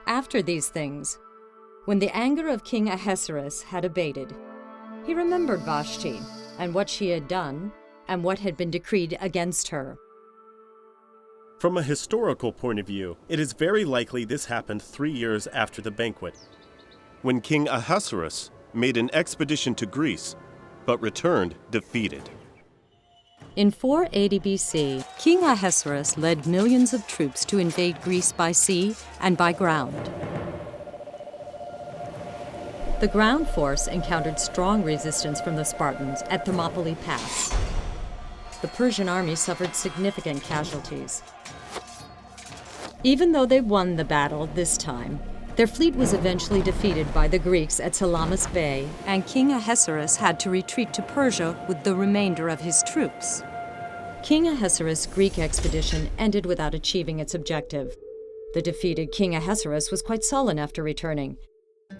After these things, when the anger of King Ahasuerus had abated, he remembered Vashti and what she had done and what had been decreed against her. From a historical point of view, it is very likely this happened 3 years after the banquet, when King Ahasuerus made an expedition to Greece, but returned defeated. In 480 BC, King Ahasuerus led millions of troops to invade Greece by sea and by ground. The ground force encountered strong resistance from the Spartans at Thermopylae Pass. The Persian army suffered significant casualties. Even though they won the battle this time, their fleet was eventually defeated by the Greeks at Salamis Bay, and King Ahasuerus had to retreat to Persia with the remainder of his troops. King Ahasuerus' Greek expedition ended without achieving its objective. The defeated King Ahasuerus was quite sullen after returning,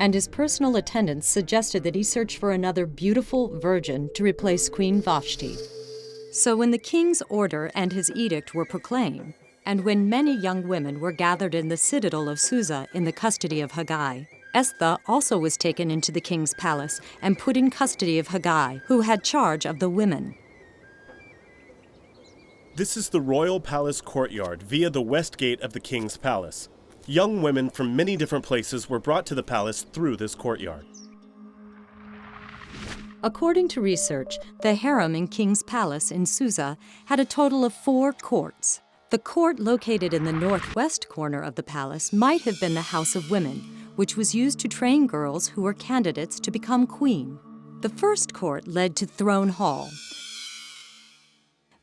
and his personal attendants suggested that he search for another beautiful virgin to replace Queen Vashti. So when the king's order and his edict were proclaimed, and when many young women were gathered in the citadel of Susa in the custody of Haggai, Esther also was taken into the king's palace and put in custody of Haggai, who had charge of the women. This is the royal palace courtyard via the west gate of the king's palace. Young women from many different places were brought to the palace through this courtyard. According to research, the harem in King's Palace in Susa had a total of 4 courts. The court located in the northwest corner of the palace might have been the House of Women, which was used to train girls who were candidates to become queen. The first court led to Throne Hall.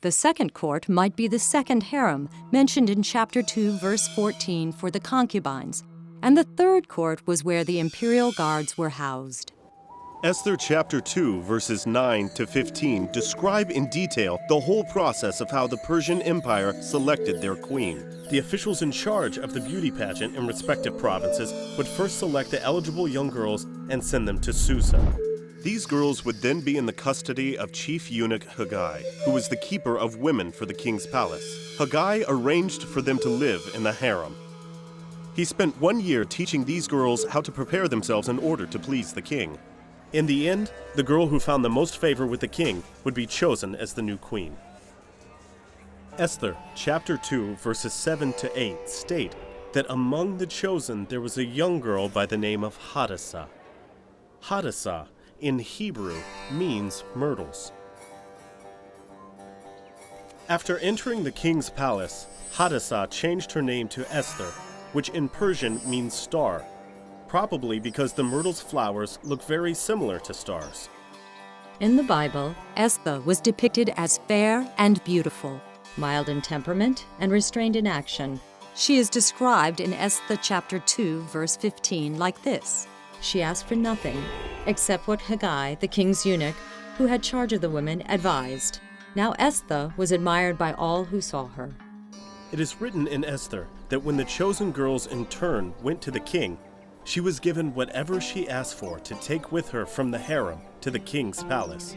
The second court might be the second harem, mentioned in chapter 2, verse 14 for the concubines, and the third court was where the imperial guards were housed. Esther chapter 2, verses 9 to 15 describe in detail the whole process of how the Persian Empire selected their queen. The officials in charge of the beauty pageant in respective provinces would first select the eligible young girls and send them to Susa. These girls would then be in the custody of chief eunuch Haggai, who was the keeper of women for the king's palace. Haggai arranged for them to live in the harem. He spent 1 year teaching these girls how to prepare themselves in order to please the king. In the end, the girl who found the most favor with the king would be chosen as the new queen. Esther chapter 2, verses 7 to 8 state that among the chosen there was a young girl by the name of Hadassah. Hadassah in Hebrew means myrtles. After entering the king's palace, Hadassah changed her name to Esther, which in Persian means star, probably because the myrtle's flowers look very similar to stars. In the Bible, Esther was depicted as fair and beautiful, mild in temperament and restrained in action. She is described in Esther chapter 2, verse 15 like this. She asked for nothing except what Haggai, the king's eunuch, who had charge of the women, advised. Now Esther was admired by all who saw her. It is written in Esther that when the chosen girls in turn went to the king, she was given whatever she asked for to take with her from the harem to the king's palace.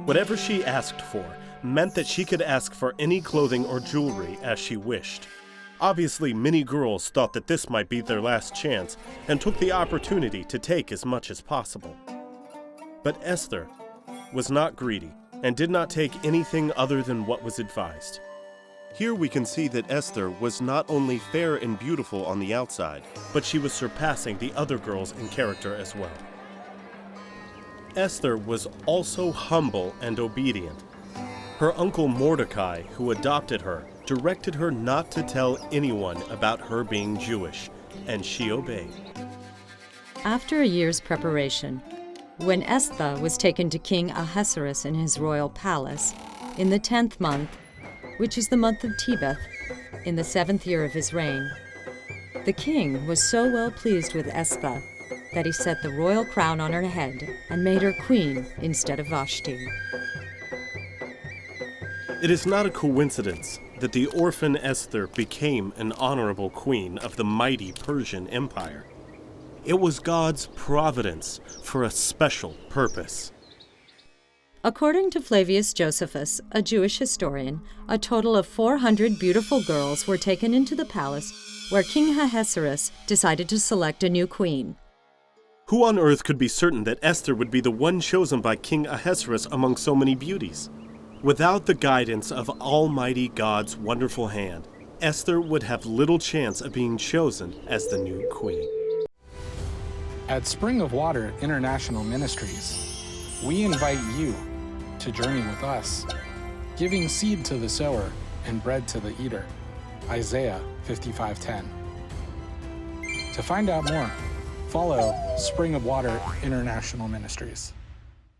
Whatever she asked for meant that she could ask for any clothing or jewelry as she wished. Obviously, many girls thought that this might be their last chance and took the opportunity to take as much as possible. But Esther was not greedy and did not take anything other than what was advised. Here we can see that Esther was not only fair and beautiful on the outside, but she was surpassing the other girls in character as well. Esther was also humble and obedient. Her uncle Mordecai, who adopted her, directed her not to tell anyone about her being Jewish, and she obeyed. After a year's preparation, when Esther was taken to King Ahasuerus in his royal palace, in the 10th month, which is the month of Tebeth, in the 7th year of his reign, the king was so well pleased with Esther that he set the royal crown on her head and made her queen instead of Vashti. It is not a coincidence that the orphan Esther became an honorable queen of the mighty Persian Empire. It was God's providence for a special purpose. According to Flavius Josephus, a Jewish historian, a total of 400 beautiful girls were taken into the palace where King Ahasuerus decided to select a new queen. Who on earth could be certain that Esther would be the one chosen by King Ahasuerus among so many beauties? Without the guidance of Almighty God's wonderful hand, Esther would have little chance of being chosen as the new queen. At Spring of Water International Ministries, we invite you to journey with us, giving seed to the sower and bread to the eater. Isaiah 55:10. To find out more, follow Spring of Water International Ministries.